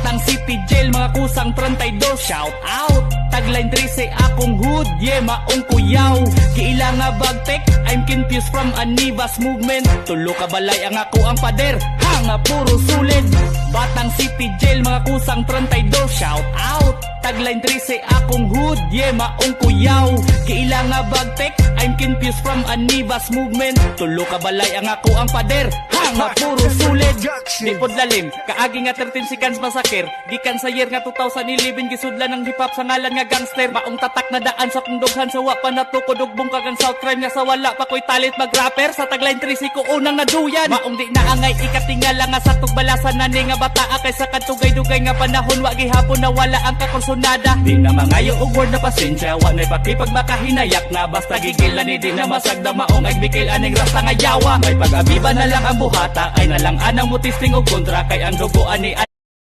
Batang City Jail, mga kusang 32. Shout out, tagline 13 akong hood, yeah, maong kuyaw. Kiila nga bagtek, I'm confused from Anivas movement. Tulo ka balay ang ako ang pader, hanga puro sulid. Batang City Jail, mga kusang 32. Shout out, tagline 13 akong hood, yeah, maong kuyaw. Kiila nga bagtek, I'm confused from Anivas movement. Tulo ka balay ang ako ang pader, hanga puro sulid. Di pod lalim, kaagi nga 13 seconds masakir. Gikan sa year nga 2011, gisudlan ng hip hop sa ngalan nga gangster. Maong tatak na daan sa kundughan, sa wa pa natukod og bungkag ang south crime nga sa wala pa ko'y talit mag-rapper. Sa tagline 13 ko unang naduyan, maong di na angay ikatingala nga sa tugbalasan na ni nga bataa. Kay sa katugay-dugay nga panahon, wa gihapon na wala ang kakonsunada. Di na mangayo og word na pasensya, wa na'y pakipag makahinayak na basta gigilan ni di na masagda maong agbikil aning rasta nga yawa. May pag-abiba na lang ang buhata, ay nalang anang mutisting og kontra kay ang dugo ani